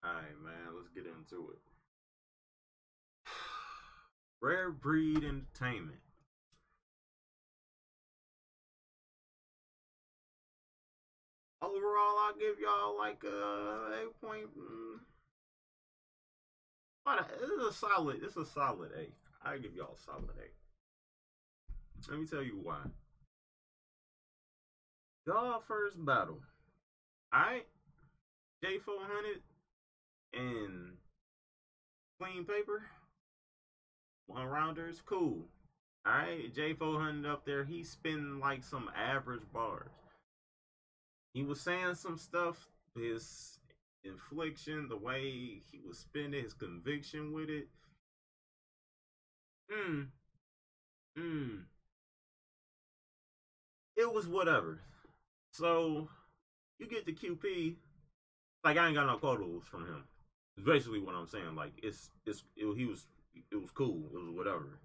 Alright, man, let's get into it. Rare Breed Entertainment. Overall, I'll give y'all like a 8 point. It's a solid 8. I give y'all a solid 8. Let me tell you why. Y'all first battle. Alright? J400 and Clean Paper. 1-rounders, cool. Alright, J400 up there, he's spinning like some average bars. He was saying some stuff, his infliction, the way he was spinning, his conviction with it. It was whatever. So you get the QP, like I ain't got no quotas from him. It's basically what I'm saying. Like it was cool. It was whatever.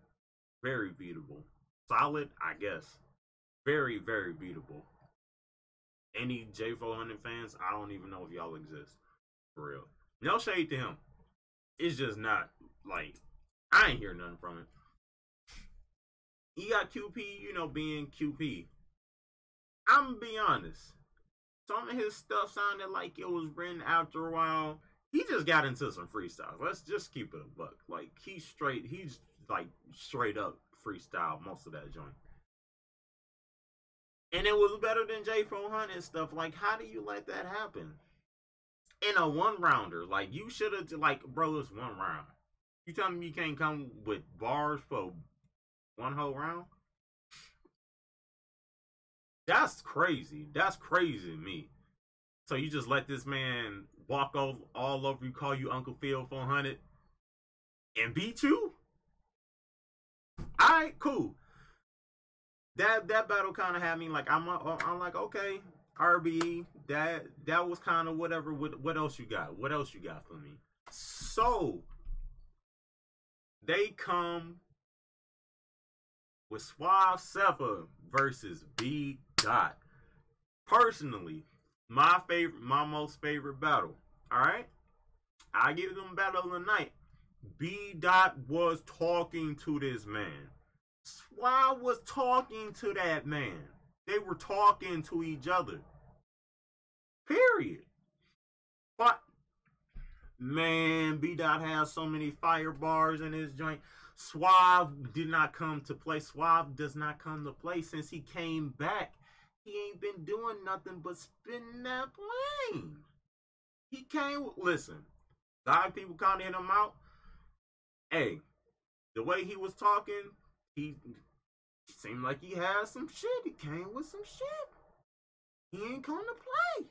Very beatable. Solid, I guess. Very, very beatable. Any J400 fans, I don't even know if y'all exist. For real. No shade to him. It's just not, like, I ain't hear nothing from it. He got QP, you know, being QP. I'm gonna be honest. Some of his stuff sounded like it was written after a while. He just got into some freestyles. Let's just keep it a buck. Like, he's like straight up freestyle most of that joint. And it was better than J400 stuff. Like, how do you let that happen? In a 1-rounder, like, you should have, like, bro, it's 1 round. You telling me you can't come with bars for 1 whole round? That's crazy. That's crazy to me. So you just let this man walk all over you, call you Uncle Phil 400, and beat you? All right, cool. That battle kind of had me like, I'm like, okay, RBE, that was kind of whatever. What else you got? What else you got for me? So they come with SWAVE versus BIGG. Personally, my most favorite battle. All right, I give them battle of the night. BIGG was talking to this man. SWAVE was talking to that man. They were talking to each other. Period. But man, BIGG has so many fire bars in his joint. SWAVE did not come to play. SWAVE does not come to play since he came back. He ain't been doing nothing but spinning that plane. He came. Listen, a lot of people kind of hit him out. Hey, the way he was talking, he seemed like he had some shit. He came with some shit. He ain't come to play.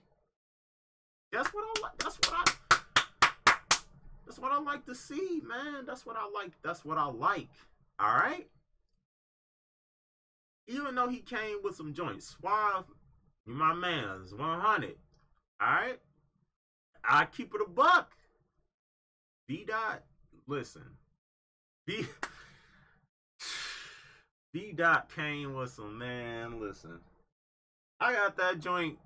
That's what I like. That's what I like to see, man. That's what I like. That's what I like. All right. Even though he came with some joints, SWAVE, you my man's 100. All right. I keep it a buck. BIGG, listen. BIGG came with some, man. Listen, I got that joint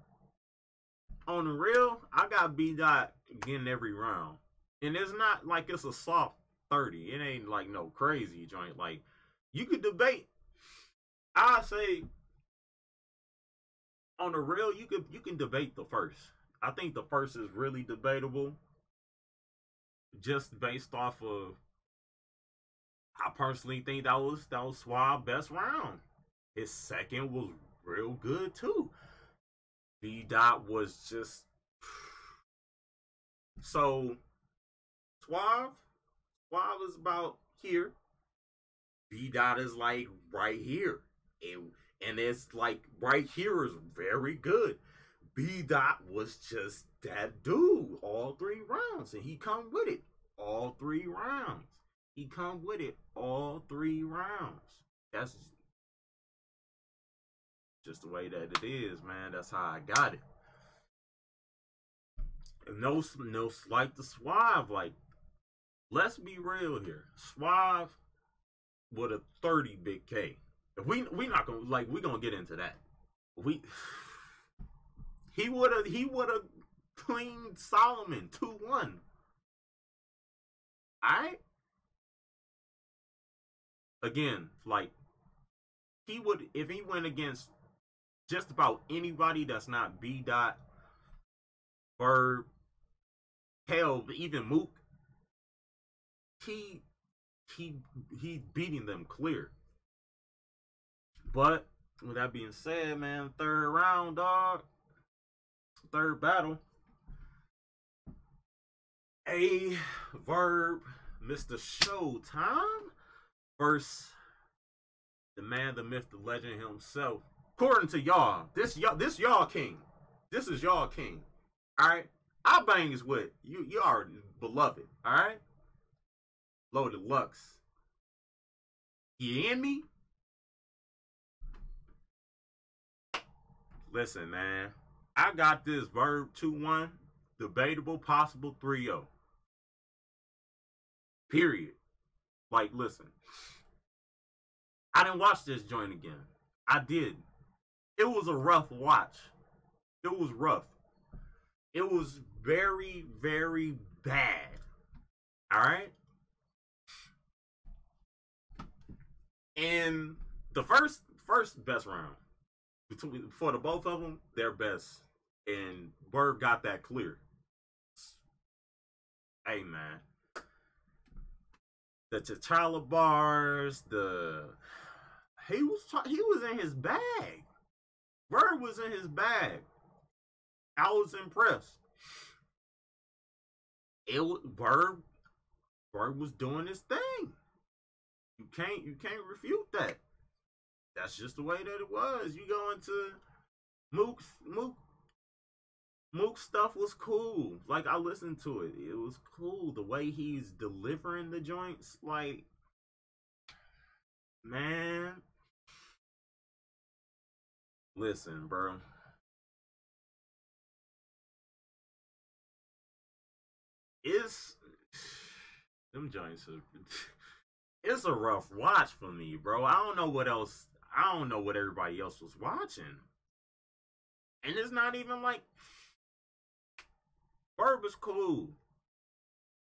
on the real. I got BIGG getting every round, and it's not like it's a soft 30. It ain't like no crazy joint. Like, you could debate. I say on the real, you can debate the first. I think the first is really debatable, just based off of. I personally think that was SWAVE's best round. His second was real good too. BIGG was just so. SWAVE is about here. BIGG is like right here, and it's like right here is very good. BIGG was just that dude all 3 rounds, and he come with it all 3 rounds. He come with it all 3 rounds. That's just the way that it is, man. That's how I got it. No slight to SWAVE. Like, let's be real here. SWAVE with a 30 big K. We not gonna, like, we gonna get into that. He would have cleaned Solomon 2-1 I again, like he would if he went against just about anybody that's not B dot Verb, hell, even Mook, he he's beating them clear. But with that being said, man, third round, dog, third battle, a Verb, Mr. Showtime versus the man, the myth, the legend himself. According to y'all, this y'all king. This is y'all king. All right, I bangs with you. You are beloved. All right, Loaded Lux. You in me? Listen, man. I got this Verb 2-1, debatable, possible 3-0. Period. Like, listen. I didn't watch this joint again. I did. It was a rough watch. It was rough. It was very, very bad. All right? And the first best round, for the both of them, they're best. And Verb got that clear. Hey, man. The T'Challa bars, he was in his bag. Verb was in his bag. I was impressed. Verb was doing his thing. You can't refute that. That's just the way that it was. You go into Mook stuff was cool. Like, I listened to it. It was cool. The way he's delivering the joints, like, man. Listen, bro. It's them joints are it's a rough watch for me, bro. I don't know what else. I don't know what everybody else was watching. And it's not even like Verb is cool.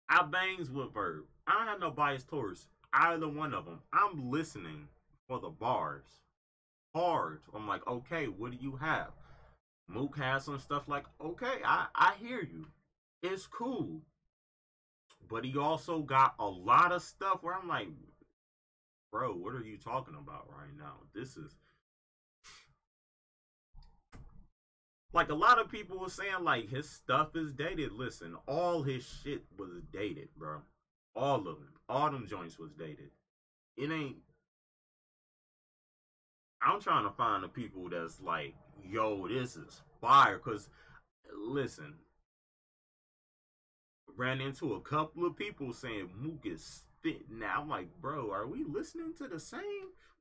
I bangs with Verb. I don't have no bias towards either one of them. I'm listening for the bars. Hard. I'm like, okay, what do you have? Mook has some stuff like, okay, I hear you. It's cool. But he also got a lot of stuff where I'm like, bro, what are you talking about right now? This is like a lot of people were saying like his stuff is dated. Listen, all his shit was dated, bro. All of them. All them joints was dated. It ain't. I'm trying to find the people that's like, yo, this is fire. Cause listen, ran into a couple of people saying Mook is spitting. Now I'm like, bro, are we listening to the same?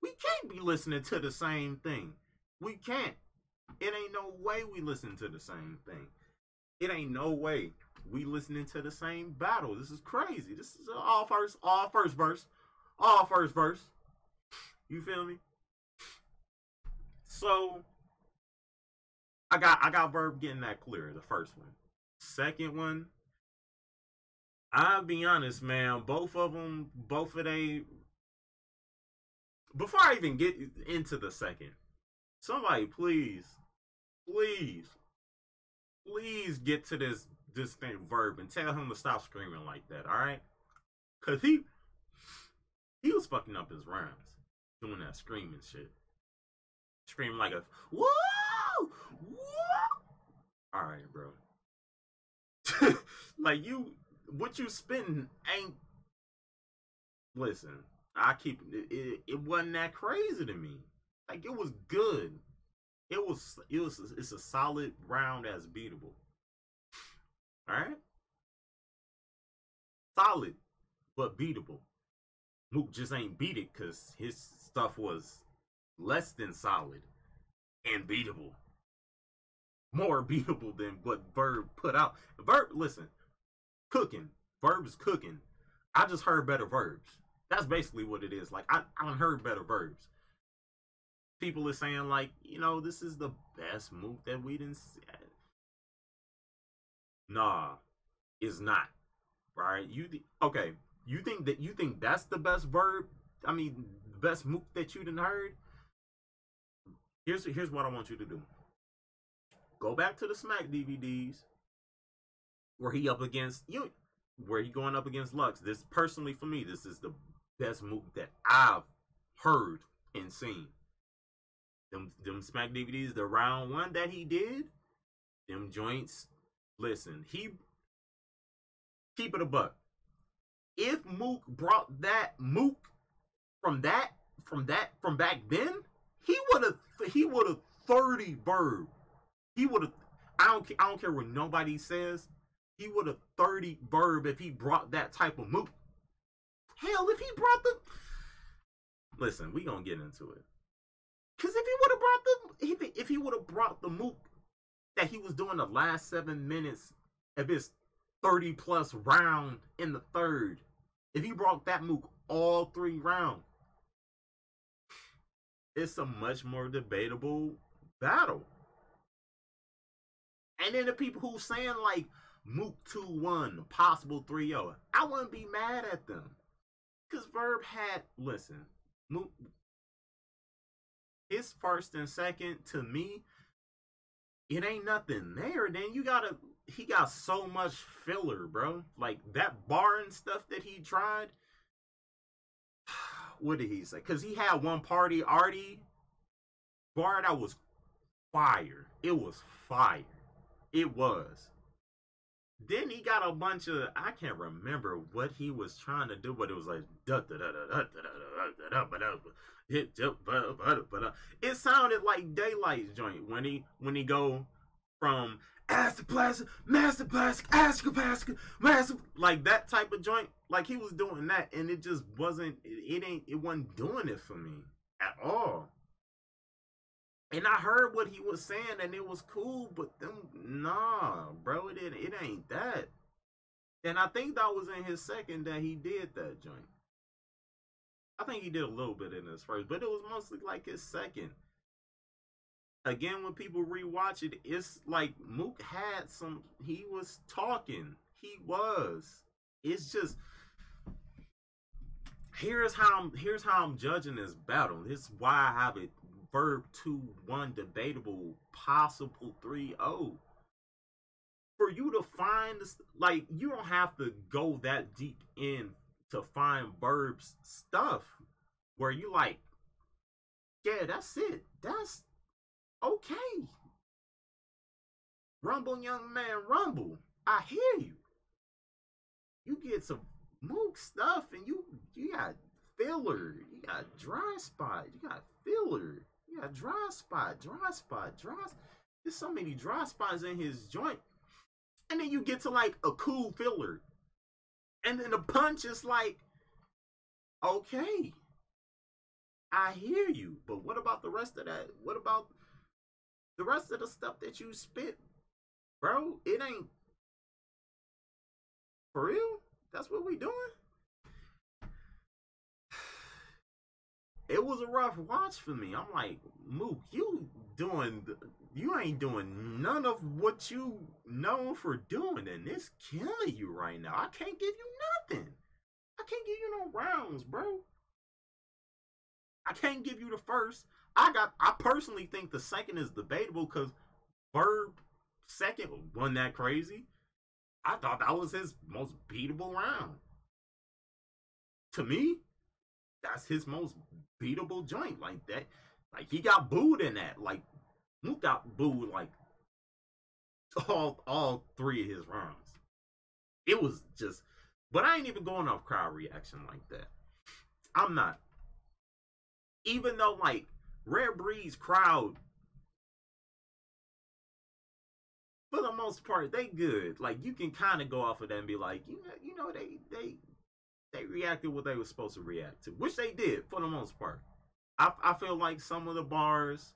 We can't be listening to the same thing. We can't. It ain't no way we listen to the same thing. It ain't no way we listening to the same battle. This is crazy. This is all first verse. All first verse. You feel me? So I got Verb getting that clear, the first one. Second one, I'll be honest, man. Both of they. Before I even get into the second, somebody please get to this thing Verb and tell him to stop screaming like that. All right, cause he was fucking up his rhymes doing that screaming shit, screaming like a whoa whoa. All right, bro. Like what you spitting ain't. Listen, I keep it wasn't that crazy to me. Like, it was good. It's a solid round that's beatable. All right, solid but beatable. Mook just ain't beat it because his stuff was less than solid and beatable. More beatable than what Verb put out. Verb, listen, cooking. Verb is cooking. I just heard better verbs. That's basically what it is. Like, I heard better verbs. People are saying, like, this is the best move that we didn't see. Nah, it's not. Right? Okay. You think that's the best verb? I mean, the best MOOK that you done heard? Here's what I want you to do. Go back to the Smack DVDs where he up against you, where he going up against Lux. This personally for me, this is the best MOOK that I've heard and seen. Them Smack DVDs, the round one that he did, them joints. Listen, he keep it a buck. If Mook brought that Mook from back then, he would have 30 verb. He would have. I don't care what nobody says. He would have 30 verb if he brought that type of Mook. Hell, if he brought the. Listen, we gonna get into it. Cause if he would have brought the Mook that he was doing the last 7 minutes of his 30+ round in the third, if he brought that Mook all 3 rounds, it's a much more debatable battle. And then the people who saying like Mook 2-1, possible 3-0, I wouldn't be mad at them. Cause Verb had, listen, Mook, his first and second, to me, it ain't nothing there. Then he got so much filler, bro. Like that bar and stuff that he tried. What did he say? Because he had one party arty bar that was fire. It was fire. It was. Then he got a bunch of, I can't remember what he was trying to do, but it was like it sounded like Daylight's joint when he go from Astroplastic, Master Plastic, Astroplastic, Master, like that type of joint. Like he was doing that, and it just wasn't. It wasn't doing it for me at all. And I heard what he was saying, and it was cool, but them, nah, bro, it ain't that. And I think that was in his second that he did that joint. I think he did a little bit in his first, but it was mostly like his second. Again, when people rewatch it, it's like Mook had some, he was talking. He was. It's just, here's how I'm judging this battle. This is why I have it Verb 2-1 debatable, possible 3-0. For you to find this, like, you don't have to go that deep in to find Verb's stuff where you like, yeah, that's it. That's okay. Rumble, young man, rumble. I hear you. You get some Mook stuff and you got filler. You got dry spot. You got filler. You got dry spot. There's so many dry spots in his joint. And then you get to like a cool filler. And then the punch is like, okay, I hear you. But what about the rest of that? What about the rest of the stuff that you spit? Bro, it ain't for real? That's what we doing? It was a rough watch for me. I'm like, Mook, you ain't doing none of what you known for doing, and it's killing you right now. I can't give you nothing. I can't give you no rounds, bro. I can't give you the first. I personally think the second is debatable because Verb second wasn't that crazy. I thought that was his most beatable round. To me, that's his most beatable joint like that. Like he got booed in that. Like Mook got booed like all 3 of his rounds. It was just, but I ain't even going off crowd reaction like that. I'm not. Even though like Rarebreeds crowd, for the most part, they good. Like you can kind of go off of that and be like, you know, they reacted what they were supposed to react to, which they did for the most part. I feel like some of the bars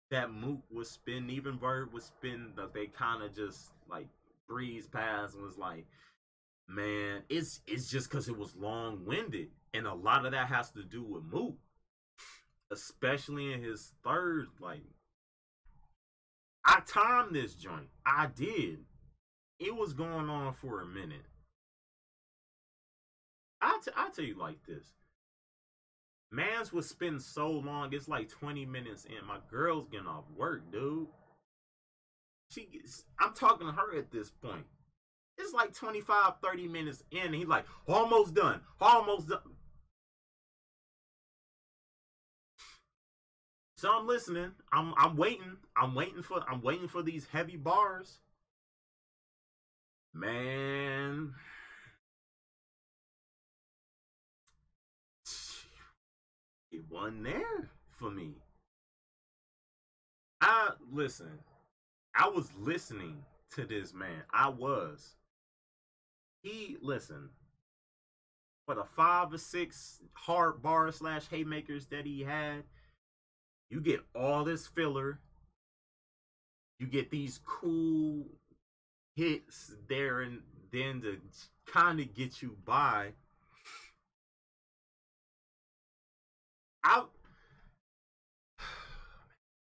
that Mook was spinning, even Verb was spinning, that they kind of just like breezed past and was like, man, it's just because it was long-winded. And a lot of that has to do with Mook, especially in his third. Like, I timed this joint. I did. It was going on for a minute. I'll tell you like this. Mans would spend so long, it's like 20 minutes in. My girl's getting off work, dude. I'm talking to her at this point. It's like 25, 30 minutes in, and he's like, almost done, almost done. So I'm listening. I'm waiting. I'm waiting for these heavy bars. Man. It wasn't there for me. Listen. I was listening to this man. Listen. For the 5 or 6 hard bars / haymakers that he had, you get all this filler. You get these cool hits there and then to kind of get you by.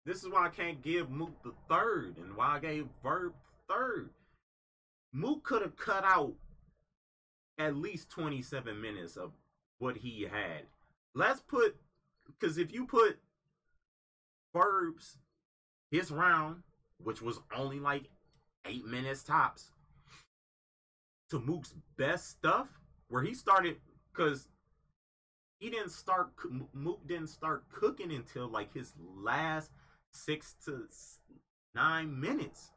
This is why I can't give Mook the third, and why I gave Verb third. Mook could have cut out at least 27 minutes of what he had. Because if you put Verb's, his round, which was only like 8 minutes tops, to Mook's best stuff, where he started, because Mook didn't start cooking until like his last 6 to 9 minutes.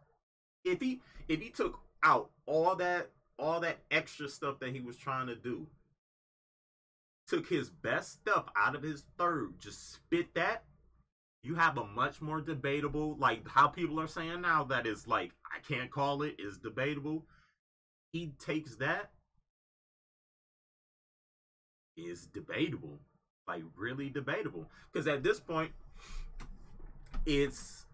If he took out all that extra stuff that he was trying to do, took his best stuff out of his third, just spit that, you have a much more debatable, like how people are saying now that is like, I can't call it, is debatable. He takes that, is debatable, like really debatable. Because at this point, it's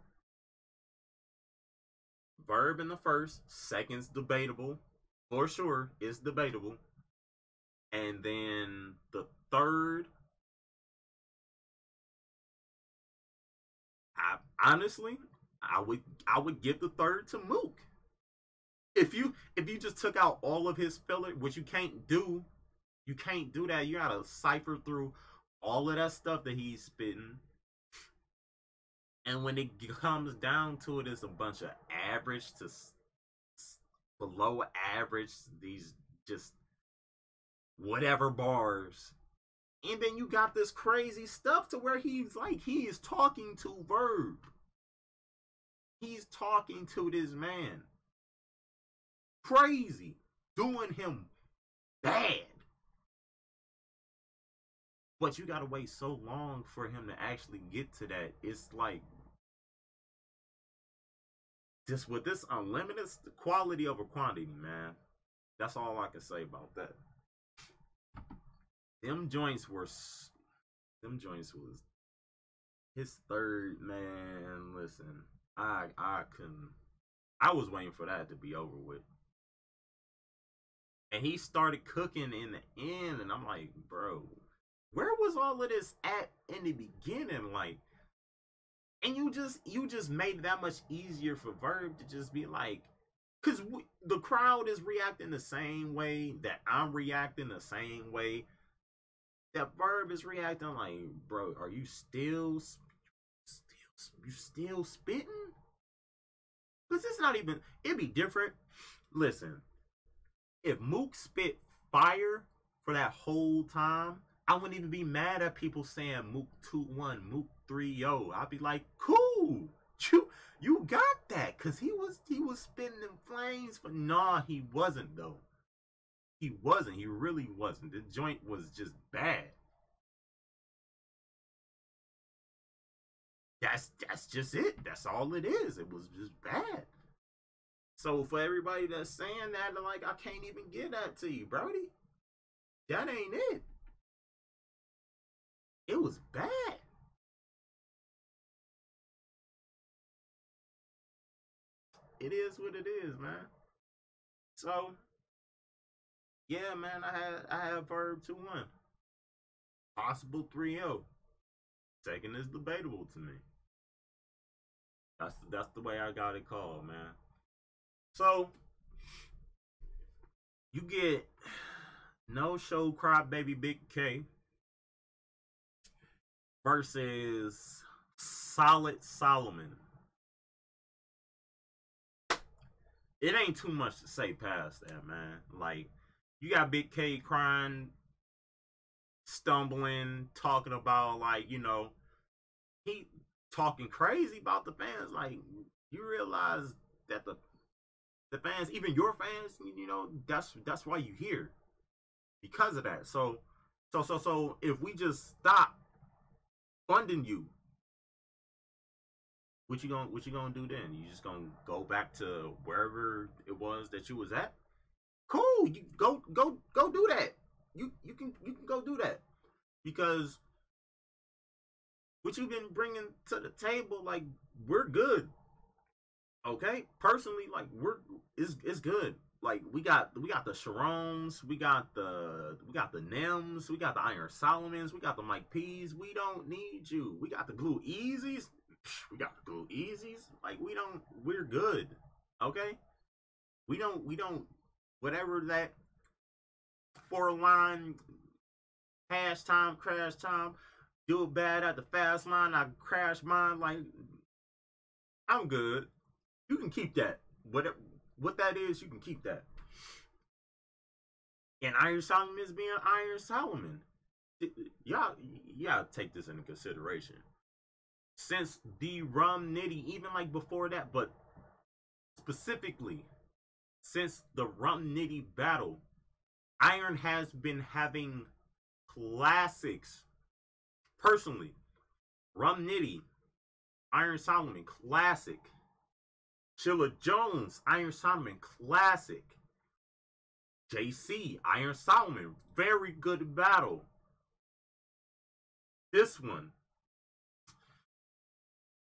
Verb in the first, second's debatable, for sure, it's debatable. And then the third, I would give the third to Mook. If you just took out all of his filler, which you can't do that. You gotta cipher through all of that stuff that he's spitting. And when it comes down to it, it's a bunch of average to below average, these just whatever bars. And then you got this crazy stuff to where he is talking to Verb. He's talking to this man. Crazy. Doing him bad. But you gotta wait so long for him to actually get to that. It's like, just with this unlimited quality over quantity, man. That's all I can say about that. Them joints was his third, man. Listen, I was waiting for that to be over with. And he started cooking in the end, and I'm like, bro, where was all of this at in the beginning? Like, and you just made it that much easier for Verb to just be like, because the crowd is reacting the same way that I'm reacting, the same way that Verb is reacting. Like, bro, are you still spitting? Because it's not even, it'd be different. Listen, if Mook spit fire for that whole time, I wouldn't even be mad at people saying Mook 2-1, Mook 3-0. I'd be like, cool, you got that, because he was spitting them flames. But nah, he wasn't though. He really wasn't. The joint was just bad. That's just it. That's all it is. It was just bad. So for everybody that's saying that, they're like, I can't even give that to you, Brody. That ain't it. It was bad. It is what it is, man. So yeah, man, I had Verb 2-1. Possible 3-0. Second is debatable to me. That's the way I got it called, man. So you get No Show Crybaby Big K versus Solid Solomon. It ain't too much to say past that, man. Like, you got Big K crying, stumbling, talking about, like, you know, he talking crazy about the fans. Like, you realize that the fans, even your fans, you know, that's why you here, because of that. So if we just stop funding you, what you gonna do then? You just gonna go back to wherever it was that you was at? Cool, you go do that. You can go do that, because what you've been bringing to the table, like, we're good. Okay, personally, like, it's good. Like, we got the Sharoms, we got the Nems, we got the Iron Solomons, we got the Mike P's. We don't need you. We got the Glue Easies. We got the Glue Easies. Like, we're good. Okay, we don't whatever that 4-line hash time, crash time, do it bad at the fast line, I crash mine. Like, I'm good. You can keep that. What that is, you can keep that. And Iron Solomon is being Iron Solomon. Y'all take this into consideration. Since the Rum Nitty, even like before that, but specifically since the Rum Nitty battle, Iron has been having classics. Personally, Rum Nitty, Iron Solomon, classic. Chilla Jones, Iron Solomon, classic. JC, Iron Solomon, very good battle. This one,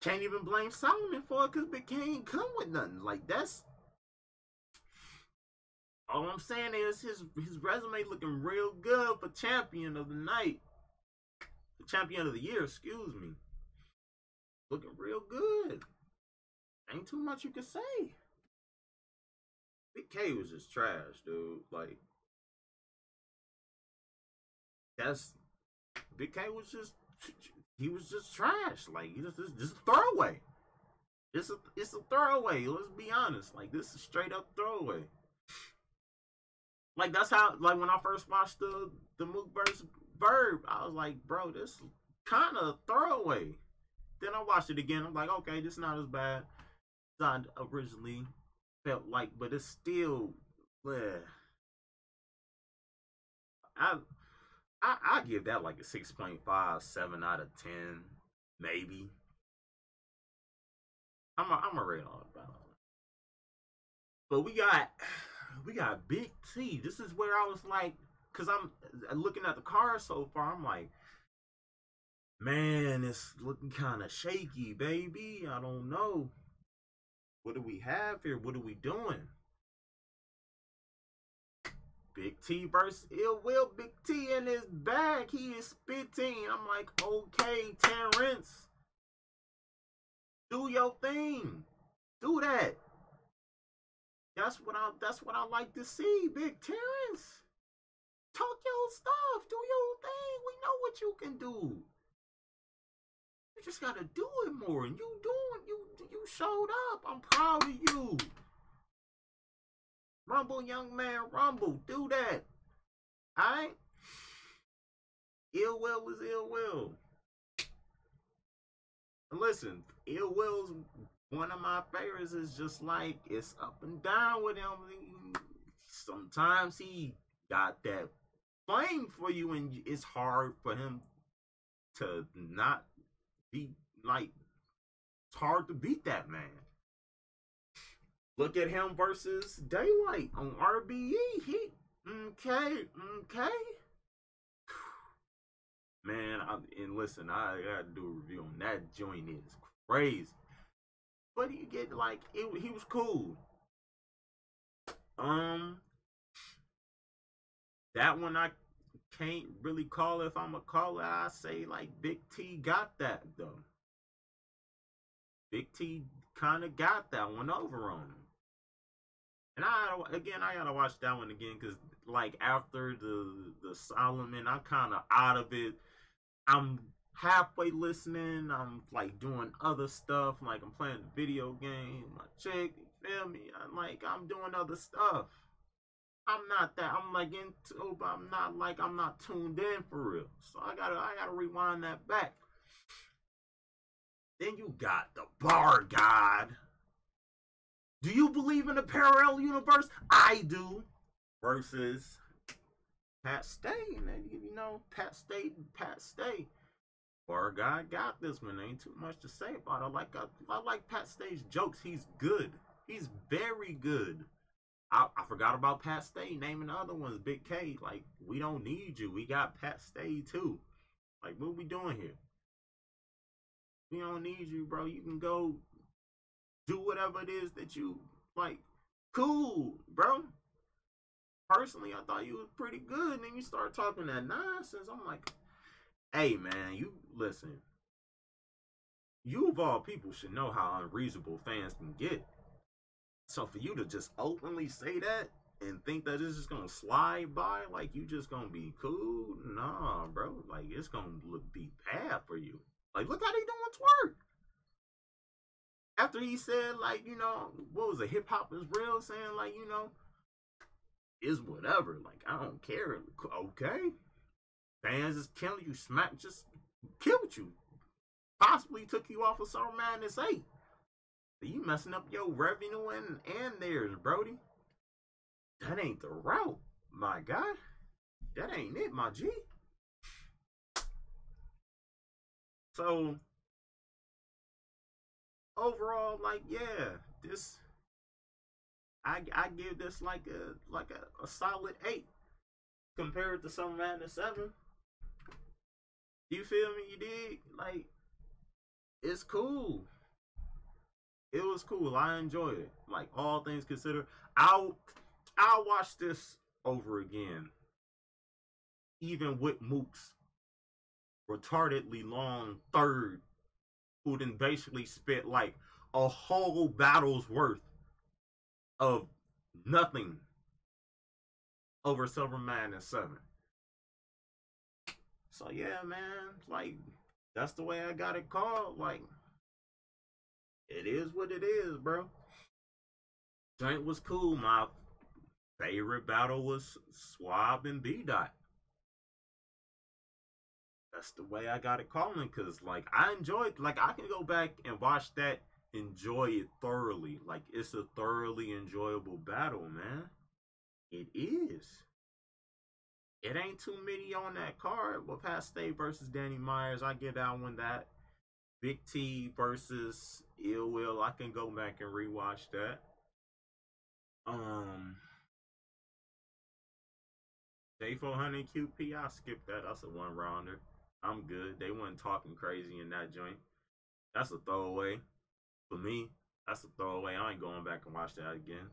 can't even blame Solomon for it, because Big K ain't come with nothing. Like, that's all I'm saying is his resume looking real good for champion of the night. The champion of the year, excuse me. Looking real good. Ain't too much you can say. Big K was just trash, dude. Like, that's Big K was just, he was just trash. Like, this a throwaway. It's a throwaway. Let's be honest. Like, this is straight up throwaway. Like, that's how, like, when I first watched the MOOK versus VERB, I was like, bro, this kind of throwaway. Then I watched it again. I'm like, okay, this is not as bad as I originally felt like, but it's still, I give that like a 6.5, 7 out of 10, maybe. I'm a rate all about it. But we got Big T. This is where I was like, because I'm looking at the card so far, I'm like, man, it's looking kind of shaky, baby. I don't know. What do we have here? What are we doing? Big T versus Ill Will. Big T in his bag. He is spitting. I'm like, okay, Terrence, do your thing. Do that. That's what I like to see, Big Terrence. Talk your stuff. Do your thing. We know what you can do. You just gotta do it more. And you showed up. I'm proud of you. Rumble, young man, rumble. Do that. Alright? Ill Will is Ill Will. And listen, Ill Will's one of my favorites. Is just like, it's up and down with him. Sometimes he got that flame for you, and it's hard for him to not be like, it's hard to beat that man. Look at him versus Daylight on RBE. Okay. Man, and listen, I gotta do a review on that joint. Is crazy. But you get, like, he was cool. That one I can't really call it. If I'm gonna call it, I say like Big T got that though. Big T kind of got that one over on him. And I gotta watch that one again because like after the Solomon, I'm kind of out of it. I'm halfway listening. I'm like doing other stuff. Like I'm playing the video game. My chick, you feel me? I'm doing other stuff. I'm not that. I'm like into, but I'm not tuned in for real. So I gotta rewind that back. Then you got the Bar God. Do you believe in a parallel universe? I do. Versus Pat Stay, you know, Pat Stay. Bar God got this one. Ain't too much to say about it. I like Pat Stay's jokes. He's good. He's very good. I forgot about Pat Stay. Naming the other ones, Big K. Like, we don't need you. We got Pat Stay too. Like, what we doing here? We don't need you, bro. You can go do whatever it is that you like. Cool, bro. Personally, I thought you was pretty good. And then you start talking that nonsense. I'm like, hey, man, you listen. You of all people should know how unreasonable fans can get. So for you to just openly say that and think that it's just gonna slide by, like you just gonna be cool, nah, bro. Like it's gonna be bad for you. Like look how they doing twerk. After he said like, you know, what was it, hip hop is real, saying like, you know, is whatever. Like I don't care. Okay. Fans just killing you, just killed you. Possibly took you off of Summer Madness 8. You messing up your revenue and theirs, Brody. That ain't the route, my guy. That ain't it, my G. So overall, like, yeah, this I give this like a solid 8 compared to Summer Madness 7. You feel me? You dig? Like, it's cool. It was cool. I enjoyed it. Like all things considered, I'll watch this over again, even with Mook's retardedly long third, who then basically spit like a whole battle's worth of nothing over Silver Madness 7. So yeah, man, like that's the way I got it called. Like it is what it is, bro. Joint was cool. My favorite battle was SWAVE and B Dot. That's the way I got it calling, cause like I enjoyed, like I can go back and watch that, enjoy it thoroughly. Like it's a thoroughly enjoyable battle, man. It is. It ain't too many on that card. With Pat Stay versus Danny Myers, I get that one. That Big T versus Ill Will, I can go back and rewatch that. J400 QP, I skipped that. That's a one rounder. I'm good. They wasn't talking crazy in that joint. That's a throwaway. For me, that's a throwaway. I ain't going back and watch that again.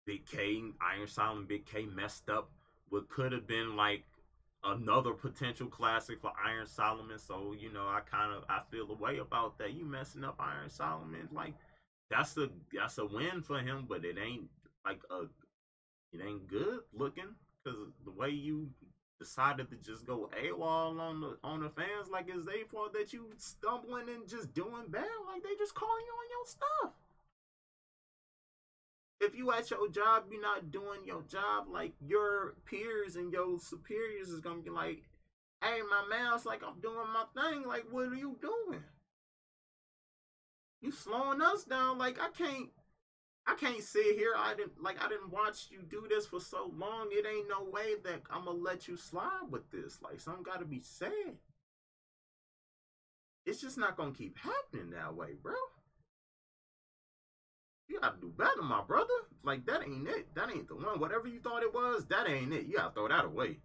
Big K, Iron Solomon, Big K messed up what could have been like another potential classic for Iron Solomon. So, you know, I feel the way about that. You messing up Iron Solomon. Like that's a win for him, but it ain't like it ain't good looking because the way you decided to just go AWOL on the fans, like it's their fault that you stumbling and just doing bad. Like they just calling you on your stuff. If you at your job, you're not doing your job, like your peers and your superiors is gonna be like, hey, my man's like, I'm doing my thing. Like, what are you doing? You slowing us down. Like, I can't sit here. I didn't watch you do this for so long. It ain't no way that I'm gonna let you slide with this. Like, something gotta be said. It's just not gonna keep happening that way, bro. You gotta do better, my brother. Like, that ain't it. That ain't the one. Whatever you thought it was, that ain't it. You gotta throw that away.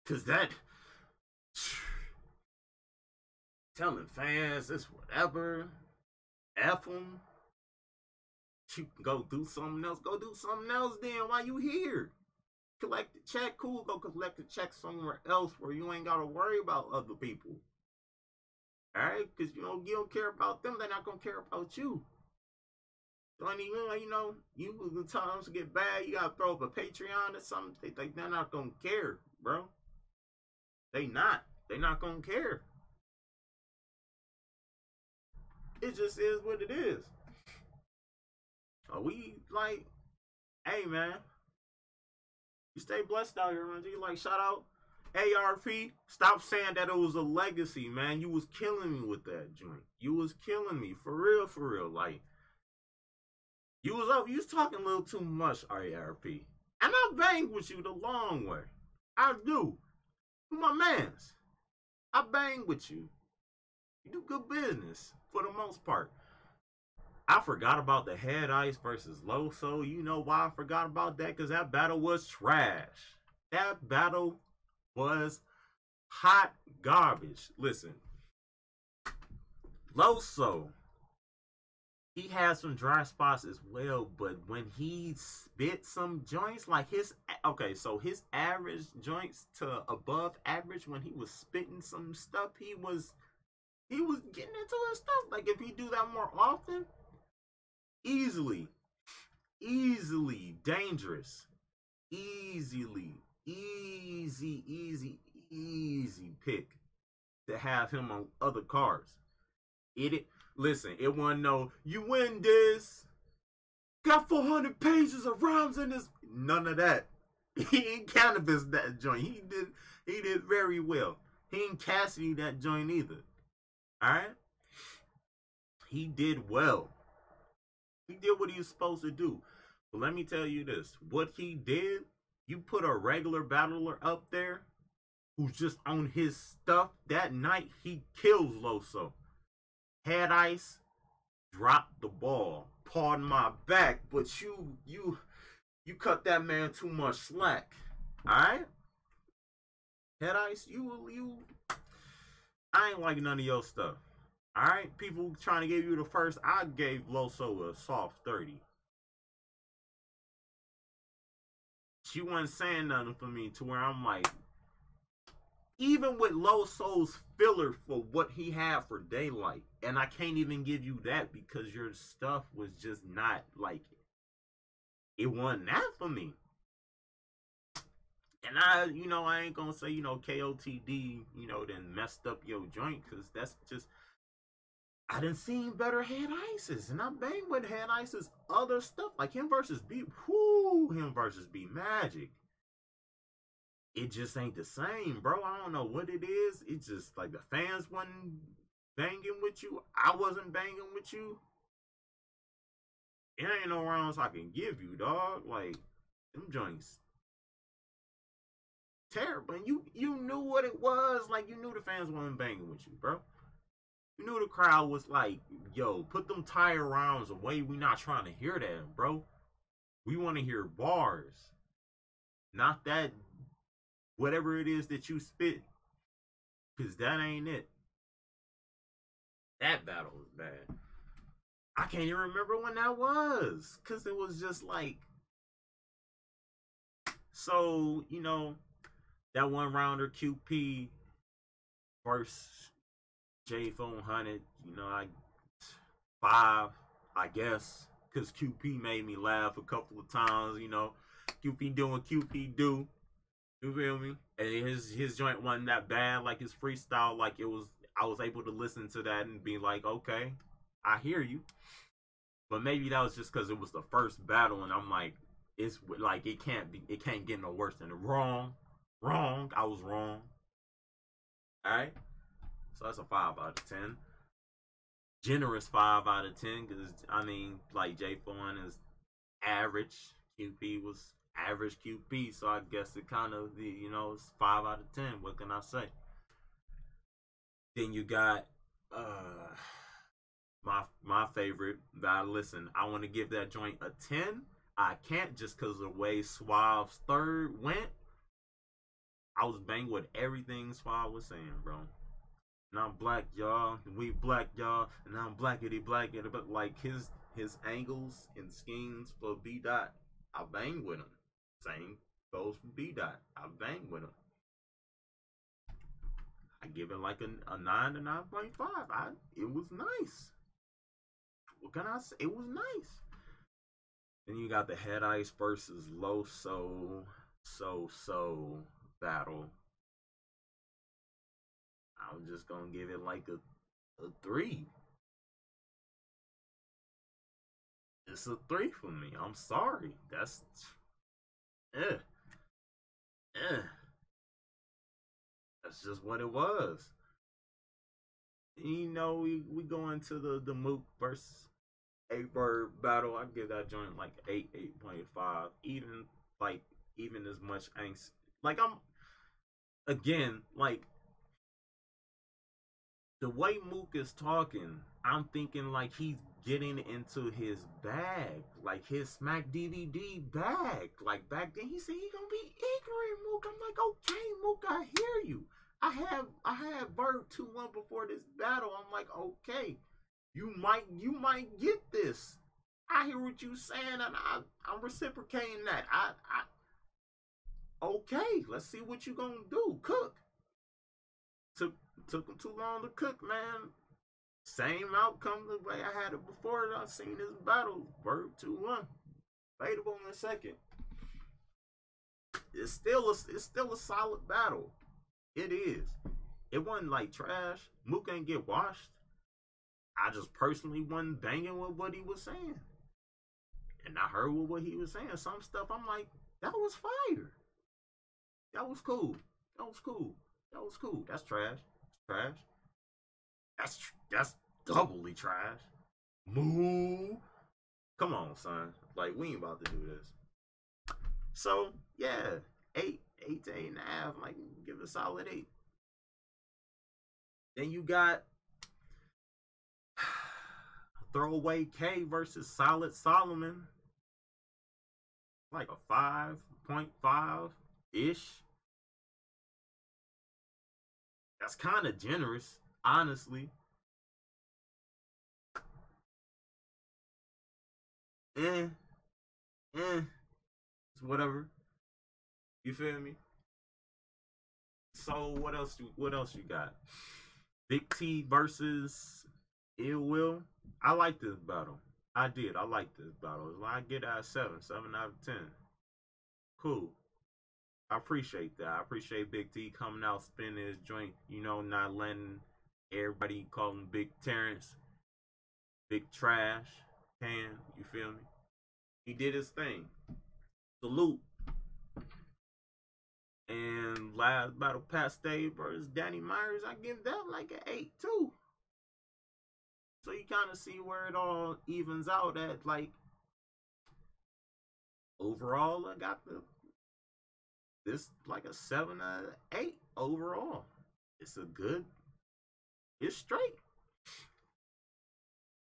Cause that telling fans it's whatever. F them. You can go do something else. Go do something else then while you here. Collect the check, cool. Go collect the check somewhere else where you ain't gotta worry about other people. Alright? Because you don't care about them, they're not gonna care about you. Don't even, you know, you when times get bad, you gotta throw up a Patreon or something. They're not gonna care, bro. They not. They not gonna care. It just is what it is. We like, hey man, you stay blessed out here, man. You like shout out ARP. Stop saying that it was a legacy, man. You was killing me with that joint. You was killing me for real, for real. Like you was up. You was talking a little too much, ARP. And I bang with you the long way. I do. You my mans. I bang with you. You do good business for the most part. I forgot about the Head Ice versus Loso. You know why I forgot about that? Because that battle was trash. That battle was hot garbage. Listen, Loso, he had some dry spots as well, but when he spit some joints, like his, okay, so his average joints to above average when he was spitting some stuff, he was getting into his stuff. Like if he do that more often, easily dangerous, easy pick to have him on other cards. Listen, it wasn't no you win this, got 400 pages of rhymes in this, none of that. He ain't cannabis that joint. He did very well. He ain't Cassidy that joint either. All right, he did well. He did what he was supposed to do. But let me tell you this. What he did, you put a regular battler up there who's just on his stuff that night, he kills Loso. Head Ice dropped the ball. Pardon my back, but you cut that man too much slack. Alright? Head Ice, I ain't like none of your stuff. Alright, people trying to give you the first. I gave Loso a soft 30. She wasn't saying nothing for me to where I'm like, even with Loso's filler for what he had for Daylight, and I can't even give you that because your stuff was just not like, it wasn't that for me. And I ain't gonna say, KOTD, then messed up your joint, because that's just, I done seen better Head Ices, and I bang with Head Ices other stuff, like him versus B Magic. It just ain't the same, bro. I don't know what it is. It's just like the fans wasn't banging with you. I wasn't banging with you. It ain't no rounds I can give you, dog. Like, them joints terrible. And you knew what it was. Like, you knew the fans wasn't banging with you, bro. You knew the crowd was like, yo, put them tire rounds away. We not trying to hear that, bro. We want to hear bars. Not that whatever it is that you spit. Because that ain't it. That battle was bad. I can't even remember when that was. Because it was just like... So, that one rounder QP versus J400, 5, I guess, because QP made me laugh a couple of times, QP doing QP do, you feel me? And his joint wasn't that bad, like his freestyle, like I was able to listen to that and be like, okay, I hear you. But maybe that was just because it was the first battle, and I'm like, it's like, it can't get no worse than wrong, I was wrong. Alright? So that's a 5 out of 10. Generous 5 out of 10, because like J4 is average. QP was average QP, so I guess it kind of, it's 5 out of 10. What can I say? Then you got my favorite. Listen, I want to give that joint a 10. I can't, just because of the way SWAVE's third went. I was banged with everything SWAVE was saying, bro. And I'm black, y'all. And we black, y'all. And I'm blackity. But like his angles and schemes for B Dot, I bang with him. Same goes for B Dot. I bang with him. I give it like a 9 to 9.5. It was nice. What can I say? It was nice. Then you got the Head Ice versus Low So battle. I'm just gonna give it like a 3. It's a 3 for me. I'm sorry. That's eh. That's just what it was. You know, we go into the MOOK versus VERB battle. I give that joint like 8.5. Even as much angst. Like I'm again, like the way MOOK is talking, I'm thinking like he's getting into his bag, like his Smack DVD bag. Like back then, he said he gonna be ignorant, MOOK. I'm like, okay, MOOK, I hear you. I had VERB 2-1 before this battle. I'm like, okay, you might get this. I hear what you saying, and I'm reciprocating that. Okay, let's see what you gonna do. Cook. Took him too long to cook, man. Same outcome the way I had it before. I've seen this battle. VERB 2-1. Debatable in a second. It's still a solid battle. It is. It wasn't like trash. Mook ain't get washed. I just personally wasn't banging with what he was saying. And I heard what he was saying. Some stuff I'm like, that was fire. That was cool. That was cool. That was cool. That's trash. Trash. That's doubly trash. Moo. Come on, son. Like, we ain't about to do this. So, yeah. 8 to 8.5. Like, give it a solid 8. Then you got Throwaway K versus Solid Solomon. Like a 5.5-ish. That's kind of generous, honestly. It's whatever. You feel me? So what else you got? Big T versus Ill Will. I like this battle. I like this battle. I get out of 7 out of 10. Cool. I appreciate that. I appreciate Big T coming out, spinning his joint, you know, not letting everybody call him Big Terrence, Big Trash, you feel me? He did his thing. Salute. And last battle, Pat Stay versus Danny Myers, I give that like an 8 too. So you kind of see where it all evens out at. Like, overall, I got this like a 7 out of 8 overall. It's straight.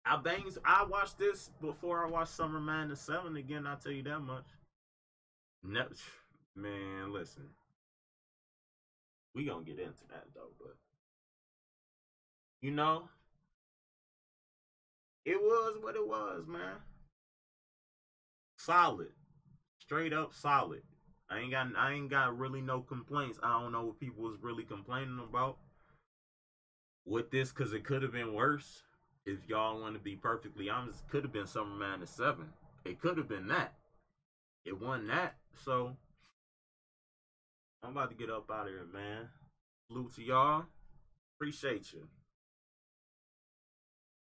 I watched this before I watched Summer Madness 7 again, I'll tell you that much. No, man, listen. We gonna get into that though, but you know, it was what it was, man. Solid. Straight up solid. I ain't got really no complaints. I don't know what people was really complaining about with this, because it could have been worse. If y'all want to be perfectly honest, it could have been Summer Madness 7. It could have been that. It wasn't that. So I'm about to get up out of here, man. Salute to y'all. Appreciate you.